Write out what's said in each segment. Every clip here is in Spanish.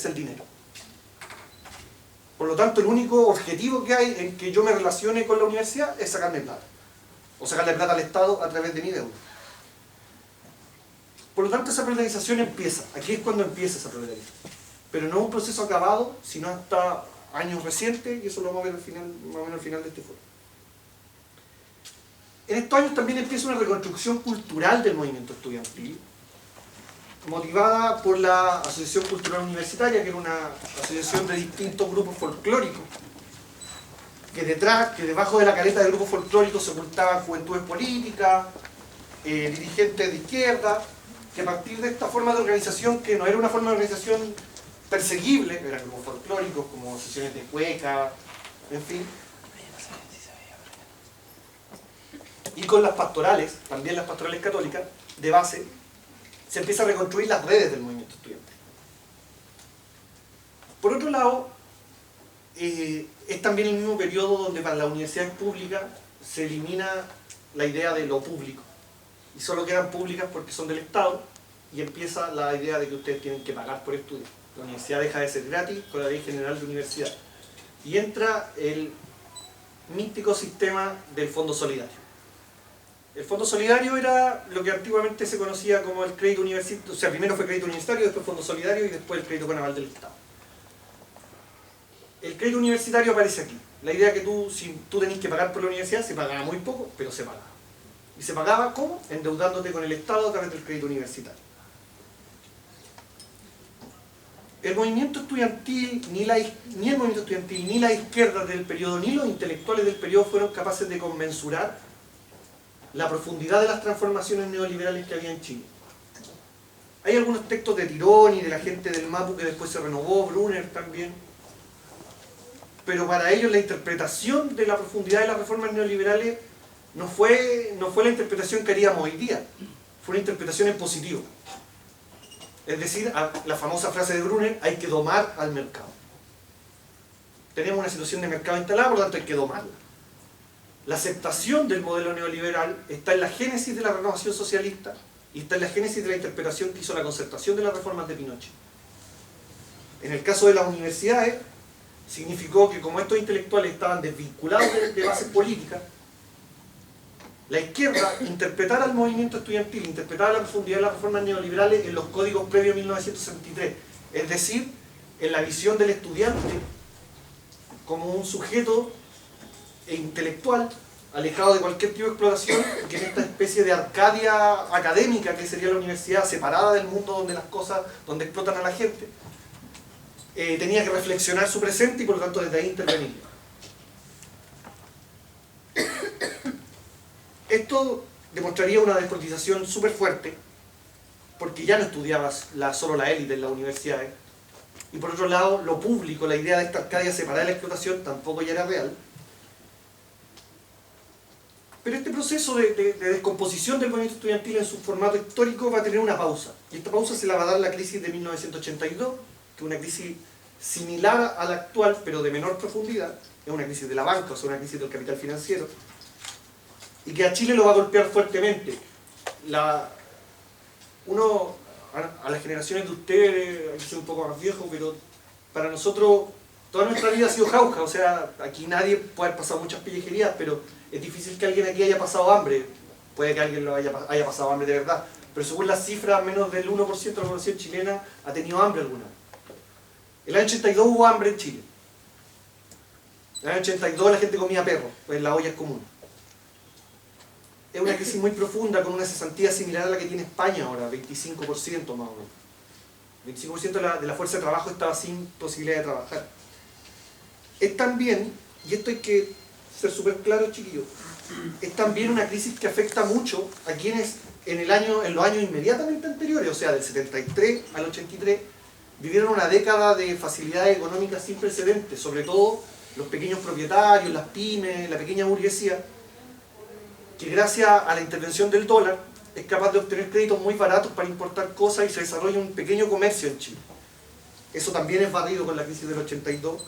es el dinero. Por lo tanto, el único objetivo que hay en que yo me relacione con la universidad es sacarme plata. O sacarle plata al Estado a través de mi deuda. Por lo tanto, esa proletarización empieza. Aquí es cuando empieza esa proletarización. Pero no es un proceso acabado, sino hasta años recientes, y eso lo vamos a ver al final, más o menos al final de este foro. En estos años también empieza una reconstrucción cultural del movimiento estudiantil, motivada por la Asociación Cultural Universitaria, que era una asociación de distintos grupos folclóricos, que debajo de la careta de grupos folclóricos se ocultaban juventudes políticas, dirigentes de izquierda, que a partir de esta forma de organización, que no era una forma de organización perseguible, eran grupos folclóricos como sesiones de cueca, en fin, y con las pastorales, también las pastorales católicas, de base, se empieza a reconstruir las redes del movimiento estudiantil. Por otro lado, es también el mismo periodo donde para las universidades públicas se elimina la idea de lo público, y solo quedan públicas porque son del Estado, y empieza la idea de que ustedes tienen que pagar por estudiar. La universidad deja de ser gratis con la Ley General de Universidad. Y entra el místico sistema del Fondo Solidario. El Fondo Solidario era lo que antiguamente se conocía como el crédito universitario, o sea, primero fue crédito universitario, después Fondo Solidario y después el crédito con aval del Estado. El crédito universitario aparece aquí. La idea que si tú tenés que pagar por la universidad, se pagaba muy poco, pero se pagaba. ¿Y se pagaba cómo? Endeudándote con el Estado a través del crédito universitario. El movimiento estudiantil, ni el movimiento estudiantil, ni la izquierda del periodo, ni los intelectuales del periodo fueron capaces de conmensurar la profundidad de las transformaciones neoliberales que había en Chile. Hay algunos textos de Tironi, de la gente del MAPU que después se renovó, Brunner también, pero para ellos la interpretación de la profundidad de las reformas neoliberales no fue la interpretación que haríamos hoy día, fue una interpretación en positivo. Es decir, la famosa frase de Brunner, hay que domar al mercado. Tenemos una situación de mercado instalada, por lo tanto hay que domarla. La aceptación del modelo neoliberal está en la génesis de la renovación socialista y está en la génesis de la interpretación que hizo la concertación de las reformas de Pinochet. En el caso de las universidades, significó que como estos intelectuales estaban desvinculados de bases políticas, la izquierda interpretara el movimiento estudiantil, interpretara la profundidad de las reformas neoliberales en los códigos previos a 1963, es decir, en la visión del estudiante como un sujeto intelectual alejado de cualquier tipo de explotación, que en esta especie de Arcadia académica que sería la universidad, separada del mundo donde explotan a la gente, tenía que reflexionar su presente y por lo tanto desde ahí intervenir. Esto demostraría una despolitización súper fuerte, porque ya no estudiabas solo la élite en las universidades, y por otro lado, lo público, la idea de esta Arcadia separada de la explotación, tampoco ya era real. Pero este proceso de descomposición del movimiento estudiantil en su formato histórico va a tener una pausa, y esta pausa se la va a dar la crisis de 1982, que es una crisis similar a la actual, pero de menor profundidad, es una crisis de la banca, o sea, una crisis del capital financiero, y que a Chile lo va a golpear fuertemente. A las generaciones de ustedes, hay que ser un poco más viejo, pero para nosotros toda nuestra vida ha sido jauja, o sea, aquí nadie puede haber pasado muchas pellejerías, pero es difícil que alguien aquí haya pasado hambre. Puede que alguien haya pasado hambre de verdad, pero según las cifras, menos del 1% de la población chilena ha tenido hambre alguna vez. El año 82 hubo hambre en Chile. En el año 82 la gente comía perro, pues la olla es común. Es una crisis muy profunda, con una cesantía similar a la que tiene España ahora, 25% más o menos. 25% de la fuerza de trabajo estaba sin posibilidad de trabajar. Es también, y esto hay que ser súper claro, chiquillos, es también una crisis que afecta mucho a quienes en los años inmediatamente anteriores, o sea, del 73 al 83, vivieron una década de facilidades económicas sin precedentes, sobre todo los pequeños propietarios, las pymes, la pequeña burguesía, que gracias a la intervención del dólar es capaz de obtener créditos muy baratos para importar cosas y se desarrolla un pequeño comercio en Chile. Eso también es barrido con la crisis del 82.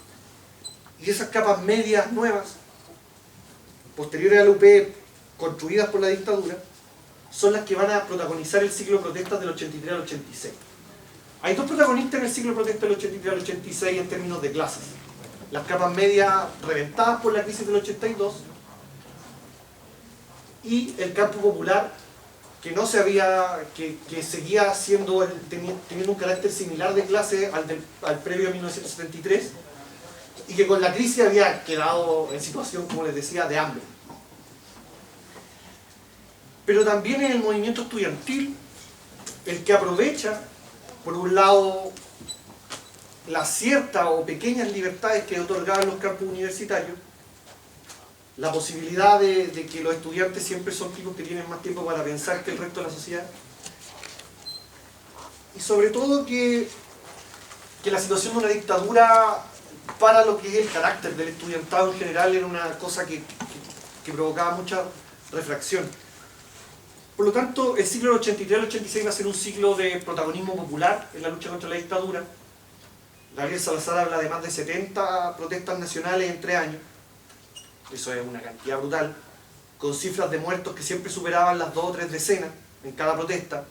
Y esas capas medias nuevas, posteriores al UP, construidas por la dictadura, son las que van a protagonizar el ciclo de protestas del 83 al 86. Hay dos protagonistas en el ciclo de protesta del 83 al 86 en términos de clases. Las capas medias reventadas por la crisis del 82 y el campo popular que no se había, que seguía siendo, teniendo un carácter similar de clase al previo a 1973 y que con la crisis había quedado en situación, como les decía, de hambre. Pero también en el movimiento estudiantil, el que aprovecha, por un lado, las ciertas o pequeñas libertades que otorgaban los campus universitarios, la posibilidad de que los estudiantes siempre son tipos que tienen más tiempo para pensar que el resto de la sociedad, y sobre todo que la situación de una dictadura para lo que es el carácter del estudiantado en general era una cosa que provocaba mucha refracción. Por lo tanto, el ciclo del 83 al 86 va a ser un ciclo de protagonismo popular en la lucha contra la dictadura. Gabriel Salazar habla de más de 70 protestas nacionales en 3 años. Eso es una cantidad brutal, con cifras de muertos que siempre superaban las 2 o 3 decenas en cada protesta,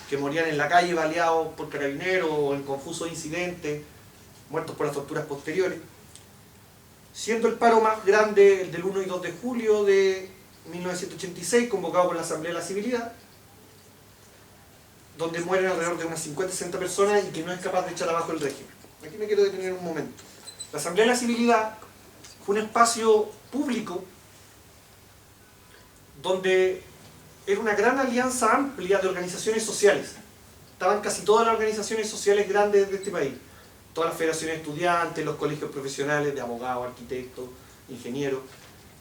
que morían en la calle baleados por carabineros o en confusos incidentes, muertos por las torturas posteriores. Siendo el paro más grande el del 1 y 2 de julio de 1986, convocado por la Asamblea de la Civilidad, donde mueren alrededor de unas 50-60 personas y que no es capaz de echar abajo el régimen. Aquí me quiero detener un momento. La Asamblea de la Civilidad fue un espacio público donde era una gran alianza amplia de organizaciones sociales. Estaban casi todas las organizaciones sociales grandes de este país. Todas las federaciones de estudiantes, los colegios profesionales de abogados, arquitectos, ingenieros,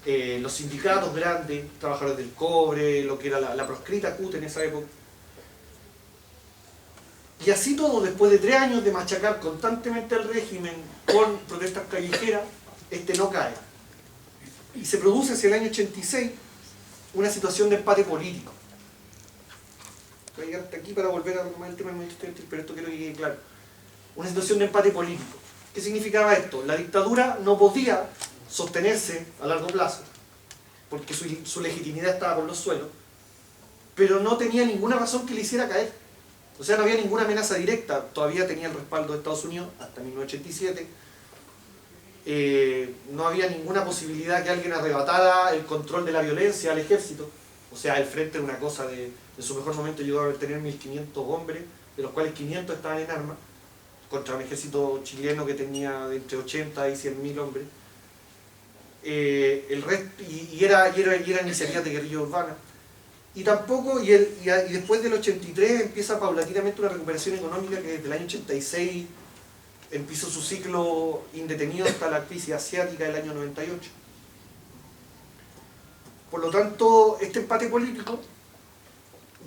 los sindicatos grandes, trabajadores del cobre, lo que era la proscrita CUT en esa época. Y así todo, después de 3 años de machacar constantemente al régimen con protestas callejeras, no cae. Y se produce hacia el año 86 una situación de empate político. Voy a llegar hasta aquí para volver a tomar el tema del movimiento estudiantil, pero esto quiero que quede claro. Una situación de empate político. ¿Qué significaba esto? La dictadura no podía sostenerse a largo plazo, porque su legitimidad estaba por los suelos, pero no tenía ninguna razón que le hiciera caer. O sea, no había ninguna amenaza directa. Todavía tenía el respaldo de Estados Unidos hasta 1987. No había ninguna posibilidad que alguien arrebatara el control de la violencia al ejército. O sea, el frente era una cosa en su mejor momento llegó a tener 1500 hombres, de los cuales 500 estaban en armas, contra un ejército chileno que tenía de entre 80 y 100.000 hombres. El resto, y era iniciativas de guerrilla urbana. Y tampoco, y después del 83 empieza paulatinamente una recuperación económica que desde el año 86 empezó su ciclo indetenido hasta la crisis asiática del año 98. Por lo tanto, este empate político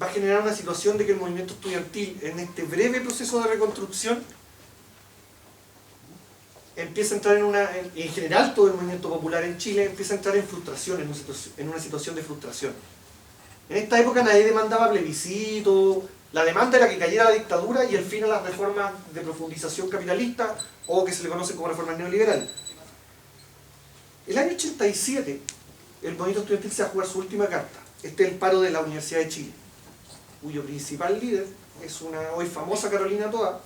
va a generar una situación de que el movimiento estudiantil, en este breve proceso de reconstrucción, empieza a entrar en general todo el movimiento popular en Chile empieza a entrar en frustración, en una situación de frustración. En esta época nadie demandaba plebiscito, la demanda era que cayera la dictadura y el fin a las reformas de profundización capitalista, o que se le conocen como reformas neoliberales. El año 87, el movimiento estudiantil se va a jugar su última carta. Este es el paro de la Universidad de Chile, cuyo principal líder es una hoy famosa Carolina Toa,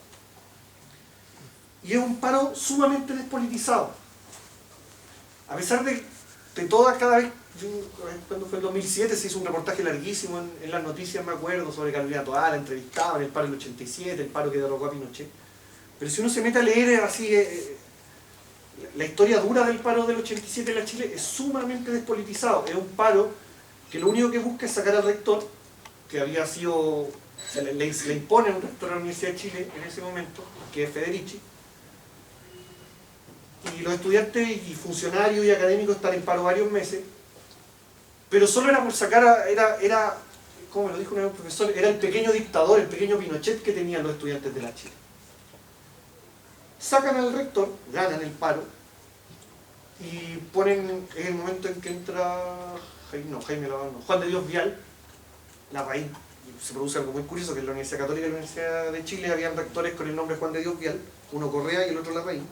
y es un paro sumamente despolitizado. A pesar de todas, cada vez, cuando fue el 2007 se hizo un reportaje larguísimo en las noticias, me acuerdo, sobre Carolina Toa, la entrevistaban, el paro del 87, el paro que derrocó a Pinochet. Pero si uno se mete a leer así, la historia dura del paro del 87 en la Chile es sumamente despolitizado. Es un paro que lo único que busca es sacar al rector, que había sido, le impone un rector a la Universidad de Chile en ese momento, que es Federici, y los estudiantes y funcionarios y académicos están en paro varios meses, pero solo era por sacar, era como me lo dijo un profesor, era el pequeño dictador, el pequeño Pinochet que tenían los estudiantes de la Chile. Sacan al rector, ganan el paro, y ponen, en el momento en que entra Juan de Dios Vial, la raíz, se produce algo muy curioso, que en la Universidad Católica y la Universidad de Chile habían rectores con el nombre Juan de Dios Vial, uno Correa y el otro Larraín.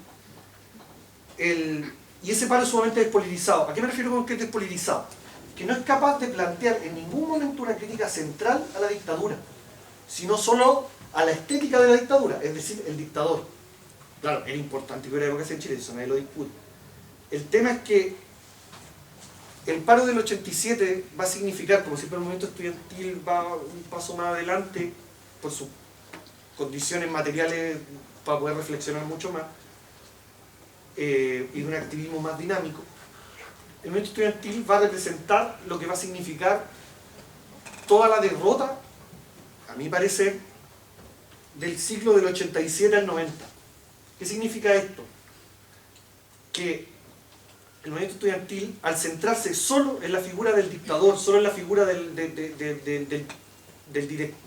Y ese paro es sumamente despolitizado. ¿A qué me refiero con que es despolitizado? Que no es capaz de plantear en ningún momento una crítica central a la dictadura, sino solo a la estética de la dictadura, es decir, el dictador. Claro, era importante que hubiera democracia en Chile, eso nadie lo discute. El tema es que el paro del 87 va a significar, como siempre el movimiento estudiantil va un paso más adelante por sus condiciones materiales para poder reflexionar mucho más, y un activismo más dinámico, el movimiento estudiantil va a representar lo que va a significar toda la derrota, a mi parecer, del ciclo del 87 al 90. ¿Qué significa esto? Que el movimiento estudiantil, al centrarse solo en la figura del dictador, solo en la figura del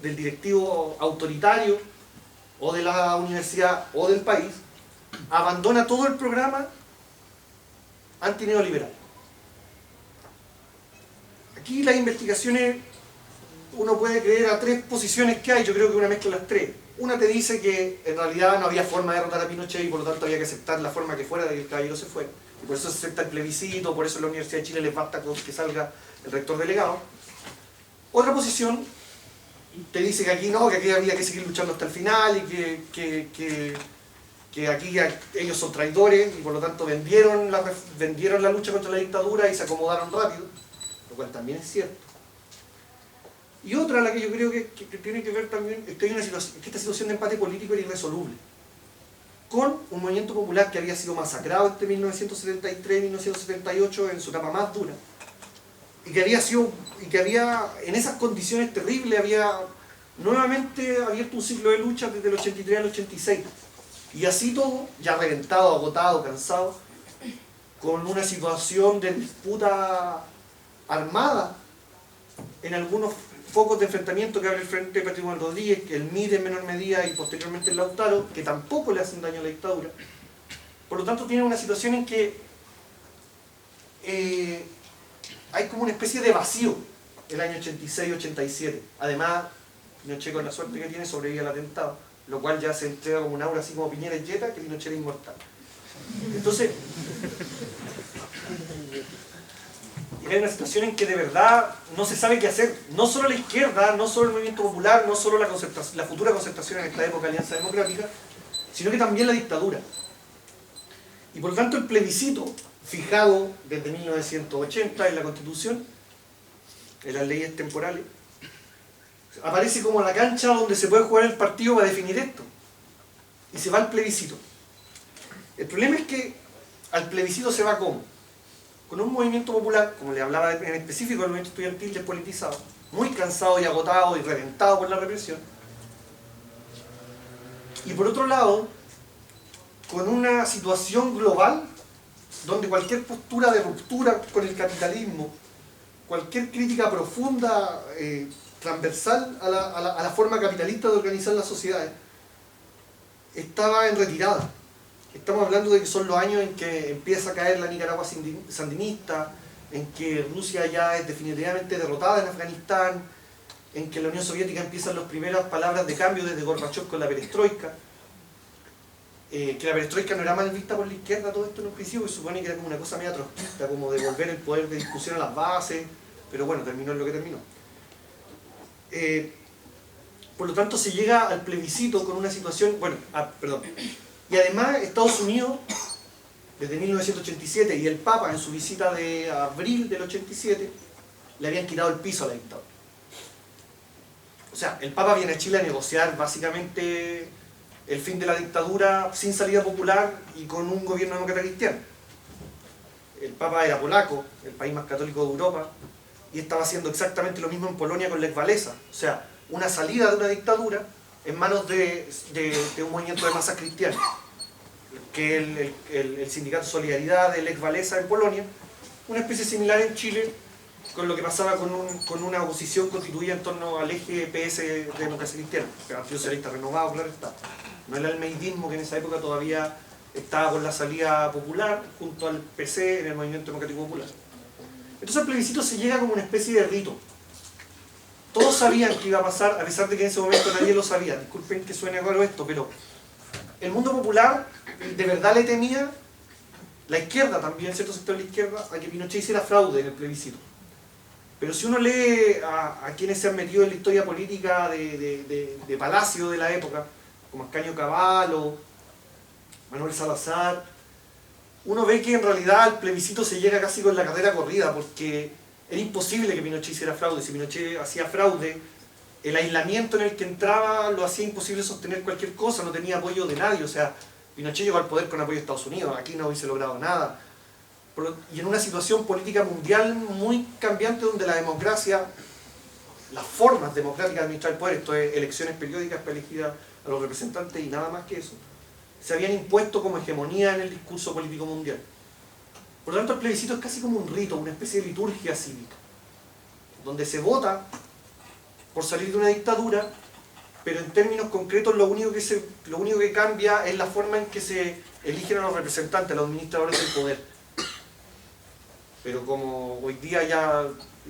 directivo autoritario, o de la universidad, o del país, abandona todo el programa antineoliberal. Aquí las investigaciones, uno puede creer a tres posiciones que hay, yo creo que una mezcla de las tres. Una te dice que en realidad no había forma de derrotar a Pinochet y por lo tanto había que aceptar la forma que fuera de que el caballero se fuera. Y por eso se acepta el plebiscito, por eso en la Universidad de Chile les basta con que salga el rector delegado. Otra posición te dice que aquí no, que aquí había que seguir luchando hasta el final y que aquí ellos son traidores y por lo tanto vendieron la lucha contra la dictadura y se acomodaron rápido, lo cual también es cierto. Y otra, la que yo creo que tiene que ver también, es que, esta situación de empate político era irresoluble, con un movimiento popular que había sido masacrado entre 1973 y 1978 en su etapa más dura, y que había en esas condiciones terribles, había nuevamente abierto un ciclo de lucha desde el 83 al 86, y así todo, ya reventado, agotado, cansado, con una situación de disputa armada en algunos focos de enfrentamiento que abre el Frente de Patrimonio Rodríguez, el MIDE en menor medida y posteriormente el Lautaro, que tampoco le hacen daño a la dictadura. Por lo tanto, tiene una situación en que hay como una especie de vacío el año 86-87. Además, Pinochet, con la suerte que tiene, sobrevive al atentado, lo cual ya se entrega como un aura así como Piñera y Jetta, que Pinochet era inmortal. Entonces, hay una situación en que de verdad no se sabe qué hacer, no solo la izquierda, no solo el movimiento popular, no solo la futura concertación en esta época de Alianza Democrática, sino que también la dictadura. Y por lo tanto el plebiscito, fijado desde 1980 en la Constitución, en las leyes temporales, aparece como la cancha donde se puede jugar el partido para definir esto. Y se va al plebiscito. El problema es que al plebiscito se va ¿cómo? Con un movimiento popular, como le hablaba en específico del movimiento estudiantil despolitizado, muy cansado y agotado y reventado por la represión. Y por otro lado, con una situación global donde cualquier postura de ruptura con el capitalismo, cualquier crítica profunda, transversal a la forma capitalista de organizar las sociedades, estaba en retirada. Estamos hablando de que son los años en que empieza a caer la Nicaragua sandinista, en que Rusia ya es definitivamente derrotada en Afganistán, en que la Unión Soviética empiezan las primeras palabras de cambio desde Gorbachev con la perestroika, que la perestroika no era mal vista por la izquierda, todo esto en un principio, que supone que era como una cosa media trotskista, como devolver el poder de discusión a las bases, pero bueno, terminó en lo que terminó. Por lo tanto se llega al plebiscito con una situación, y además Estados Unidos, desde 1987, y el Papa en su visita de abril del 87, le habían quitado el piso a la dictadura. O sea, el Papa viene a Chile a negociar básicamente el fin de la dictadura sin salida popular y con un gobierno demócrata cristiano. El Papa era polaco, el país más católico de Europa, y estaba haciendo exactamente lo mismo en Polonia con Lech Walesa. O sea, una salida de una dictadura en manos de un movimiento de masas cristianas, que el sindicato Solidaridad de Lech Walesa en Polonia, una especie similar en Chile, con lo que pasaba con una oposición constituida en torno al eje PS de democracia cristiana, el Partido Socialista Renovado, claro está. No el almeidismo que en esa época todavía estaba con la salida popular, junto al PC en el Movimiento Democrático Popular. Entonces el plebiscito se llega como una especie de rito. Todos sabían que iba a pasar, a pesar de que en ese momento nadie lo sabía. Disculpen que suene raro esto, pero el mundo popular de verdad le temía, la izquierda también, cierto sector de la izquierda, a que Pinochet hiciera fraude en el plebiscito. Pero si uno lee a quienes se han metido en la historia política de Palacio de la época, como Ascanio Cavallo, Manuel Salazar, uno ve que en realidad al plebiscito se llega casi con la carrera corrida, porque era imposible que Pinochet hiciera fraude. Si Pinochet hacía fraude, el aislamiento en el que entraba lo hacía imposible sostener cualquier cosa, no tenía apoyo de nadie. O sea, Pinochet llegó al poder con apoyo de Estados Unidos, aquí no hubiese logrado nada. Y en una situación política mundial muy cambiante, donde la democracia, las formas democráticas de administrar el poder, esto es elecciones periódicas para elegir a los representantes y nada más que eso, se habían impuesto como hegemonía en el discurso político mundial. Por lo tanto, el plebiscito es casi como un rito, una especie de liturgia cívica, donde se vota por salir de una dictadura, pero en términos concretos lo único que cambia es la forma en que se eligen a los representantes, a los administradores del poder. Pero como hoy día ya,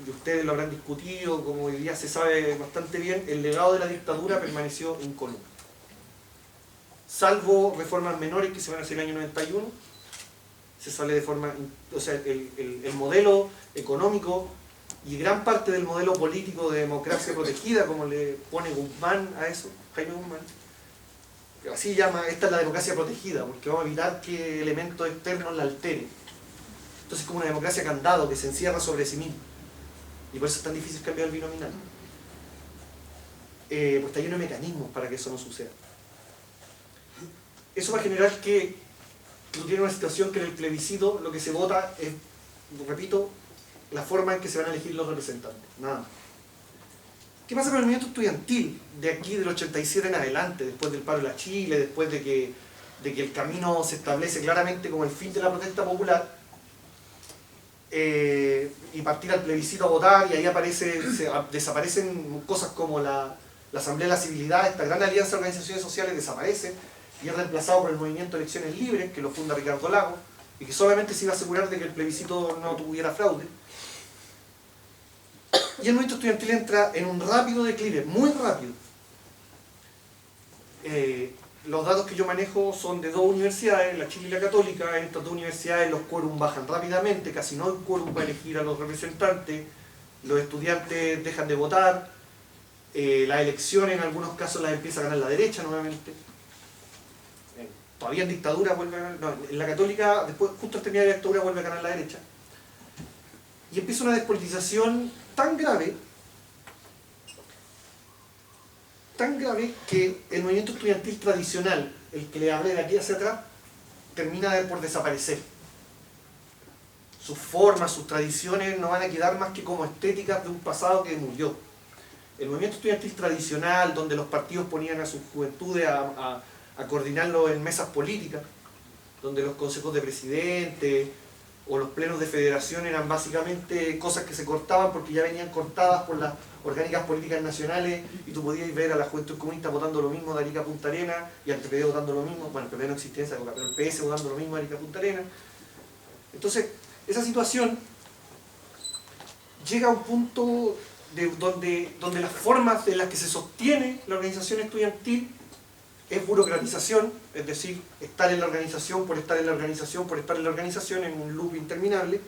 y ustedes lo habrán discutido, como hoy día se sabe bastante bien, el legado de la dictadura permaneció incólume. Salvo reformas menores que se van a hacer en el año 91, se sale de forma, o sea, el modelo económico y gran parte del modelo político de democracia protegida, como le pone Guzmán a eso, Jaime Guzmán, así llama, esta es la democracia protegida, porque vamos a evitar que elementos externos la alteren. Entonces es como una democracia candado que se encierra sobre sí misma, y por eso es tan difícil cambiar el binominal. Pues está lleno de mecanismos para que eso no suceda. Eso va a generar que tú tienes una situación que en el plebiscito lo que se vota es, repito, la forma en que se van a elegir los representantes, nada más. ¿Qué pasa con el movimiento estudiantil de aquí del 87 en adelante, después del paro de la Chile, después de que el camino se establece claramente como el fin de la protesta popular, y partir al plebiscito a votar, y ahí desaparecen cosas como la Asamblea de la Civilidad, esta gran alianza de organizaciones sociales desaparece, y es reemplazado por el movimiento de elecciones libres, que lo funda Ricardo Lagos, y que solamente se iba a asegurar de que el plebiscito no tuviera fraude. Y el movimiento estudiantil entra en un rápido declive, muy rápido. Los datos que yo manejo son de dos universidades, la Chile y la Católica. En estas dos universidades los quórum bajan rápidamente, casi no hay quórum para elegir a los representantes, los estudiantes dejan de votar, las elecciones en algunos casos las empieza a ganar la derecha nuevamente. Todavía en dictadura vuelve a ganar, no, en la Católica, después, justo al terminar la dictadura, vuelve a ganar la derecha. Y empieza una despolitización tan grave que el movimiento estudiantil tradicional, el que le hablé de aquí hacia atrás, termina por desaparecer. Sus formas, sus tradiciones no van a quedar más que como estéticas de un pasado que murió. El movimiento estudiantil tradicional, donde los partidos ponían a sus juventudes a coordinarlo en mesas políticas, donde los consejos de presidente o los plenos de federación eran básicamente cosas que se cortaban porque ya venían cortadas por las orgánicas políticas nacionales, y tú podías ver a la Juventud Comunista votando lo mismo de Arica a Punta Arenas, y al PPD votando lo mismo, bueno, el PPD no existía en esa época, pero el PS votando lo mismo de Arica a Punta Arenas. Entonces, esa situación llega a un punto donde las formas en las que se sostiene la organización estudiantil es burocratización, es decir, estar en la organización por estar en la organización por estar en la organización, en un loop interminable.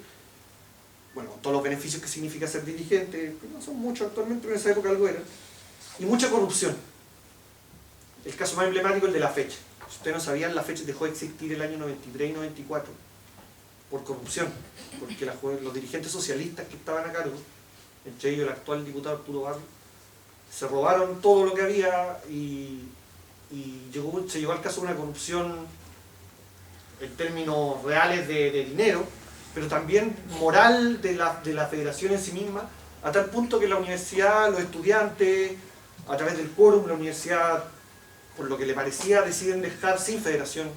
Bueno, todos los beneficios que significa ser dirigente, que no son muchos actualmente, pero en esa época algo era. Y mucha corrupción. El caso más emblemático es el de la fecha. Si ustedes no sabían, la fecha dejó de existir el año 93 y 94 por corrupción, porque los dirigentes socialistas que estaban a cargo, entre ellos el actual diputado Arturo Barrio, se robaron todo lo que había y se llegó al caso de una corrupción en términos reales de dinero, pero también moral de la federación en sí misma, a tal punto que la universidad, los estudiantes, a través del quórum, la universidad, por lo que le parecía, deciden dejar sin federación.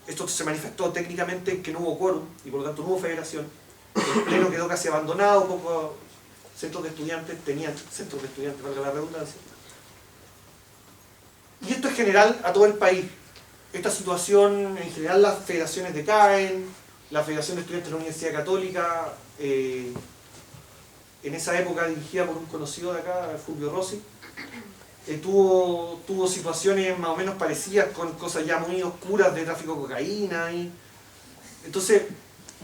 Esto se manifestó técnicamente en que no hubo quórum y por lo tanto no hubo federación. El pleno quedó casi abandonado, pocos centros de estudiantes tenían centros de estudiantes, valga la redundancia. Y esto es general a todo el país. Esta situación, en general, las federaciones decaen. La Federación de Estudiantes de la Universidad Católica, en esa época dirigida por un conocido de acá, Fulvio Rossi, tuvo situaciones más o menos parecidas, con cosas ya muy oscuras de tráfico de cocaína. Entonces,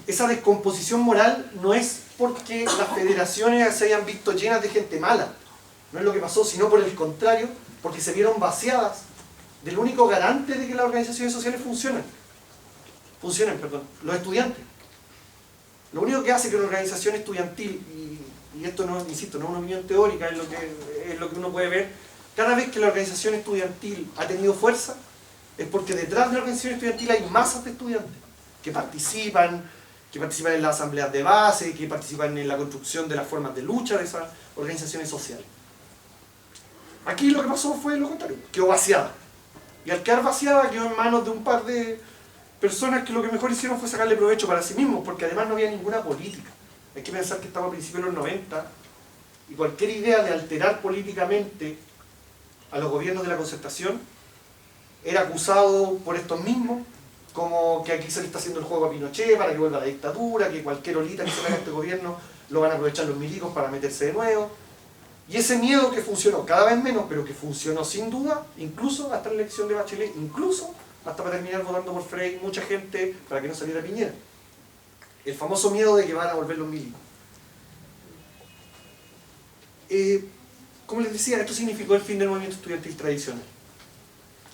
esa descomposición moral no es porque las federaciones se hayan visto llenas de gente mala, no es lo que pasó, sino por el contrario, porque se vieron vaciadas del único garante de que las organizaciones sociales funcionen, los estudiantes. Lo único que hace que una organización estudiantil, y esto no, insisto, no es una opinión teórica, es lo que uno puede ver, cada vez que la organización estudiantil ha tenido fuerza, es porque detrás de la organización estudiantil hay masas de estudiantes que participan en las asambleas de base, que participan en la construcción de las formas de lucha de esas organizaciones sociales. Aquí lo que pasó fue lo contrario, quedó vaciada. Y al quedar vaciada quedó en manos de un par de personas que lo que mejor hicieron fue sacarle provecho para sí mismos, porque además no había ninguna política. Hay que pensar que estamos a principios de los 90 y cualquier idea de alterar políticamente a los gobiernos de la concertación era acusado por estos mismos como que aquí se le está haciendo el juego a Pinochet para que vuelva a la dictadura, que cualquier olita que se haga este gobierno lo van a aprovechar los milicos para meterse de nuevo. Y ese miedo que funcionó cada vez menos, pero que funcionó sin duda, incluso hasta la elección de Bachelet, incluso hasta para terminar votando por Frey mucha gente para que no saliera Piñera. El famoso miedo de que van a volver los milicos. Como les decía, esto significó el fin del movimiento estudiantil tradicional.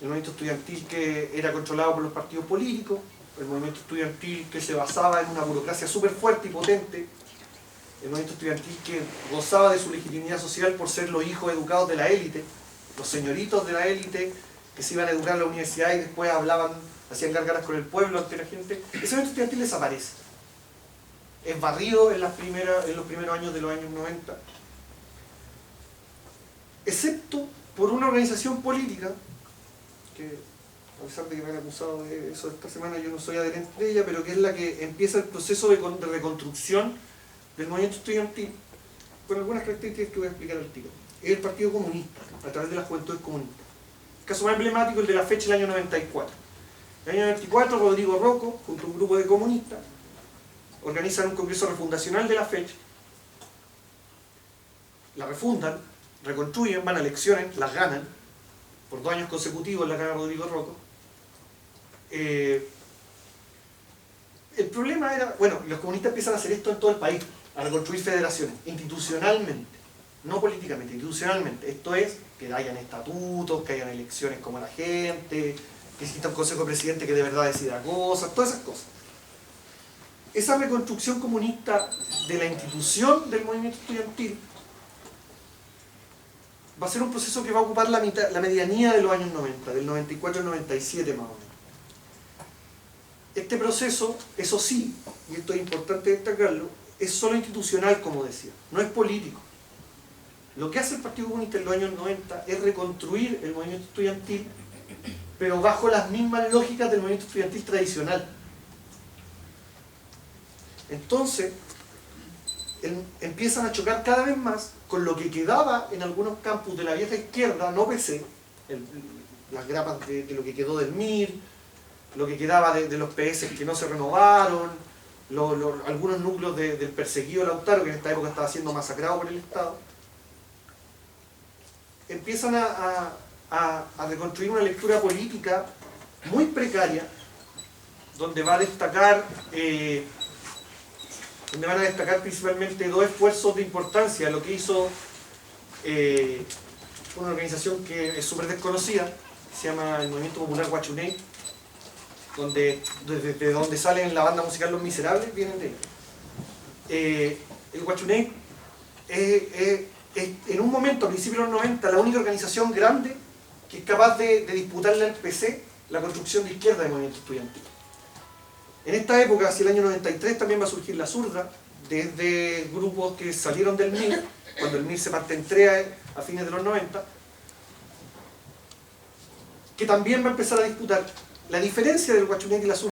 El movimiento estudiantil que era controlado por los partidos políticos, el movimiento estudiantil que se basaba en una burocracia súper fuerte y potente, el movimiento estudiantil que gozaba de su legitimidad social por ser los hijos educados de la élite, los señoritos de la élite que se iban a educar en la universidad y después hablaban, hacían gárgaras con el pueblo ante la gente. Ese movimiento estudiantil desaparece. Es barrido en los primeros años de los años 90, excepto por una organización política que, a pesar de que me han acusado de eso esta semana, yo no soy adherente de ella, pero que es la que empieza el proceso de reconstrucción del movimiento estudiantil, con algunas características que voy a explicar al tiro. Es el Partido Comunista, a través de las Juventudes Comunistas. El caso más emblemático es el de la fecha del año 94. En el año 94, Rodrigo Rocco, junto a un grupo de comunistas, organizan un congreso refundacional de la fecha, la refundan, reconstruyen, van a elecciones, las ganan, por 2 años consecutivos la gana Rodrigo Rocco. El problema era, bueno, los comunistas empiezan a hacer esto en todo el país, a reconstruir federaciones, institucionalmente, no políticamente, institucionalmente. Esto es, que hayan estatutos, que hayan elecciones como la gente, que exista un consejo de presidente que de verdad decida cosas, todas esas cosas. Esa reconstrucción comunista de la institución del movimiento estudiantil va a ser un proceso que va a ocupar la medianía de los años 90, del 94 al 97 más o menos. Este proceso, eso sí, y esto es importante destacarlo, es solo institucional, como decía, no es político. Lo que hace el Partido Comunista en los años 90 es reconstruir el movimiento estudiantil, pero bajo las mismas lógicas del movimiento estudiantil tradicional. Entonces, empiezan a chocar cada vez más con lo que quedaba en algunos campus de la vieja izquierda, no PC, las grapas de lo que quedó del MIR, lo que quedaba de los PS que no se renovaron, algunos núcleos del perseguido Lautaro, que en esta época estaba siendo masacrado por el Estado. Empiezan a reconstruir una lectura política muy precaria, donde van a destacar principalmente 2 esfuerzos de importancia. Lo que hizo una organización que es súper desconocida, que se llama el Movimiento Popular Huachuney, desde donde salen la banda musical Los Miserables, vienen de ahí. El Huachuney es en un momento, a principios de los 90, la única organización grande que es capaz de disputarle al PC la construcción de izquierda del movimiento estudiantil. En esta época, hacia el año 93, también va a surgir la Zurda, desde grupos que salieron del MIR, cuando el MIR se parte en 3 a fines de los 90, que también va a empezar a disputar. La diferencia del Huachuney y la Zurda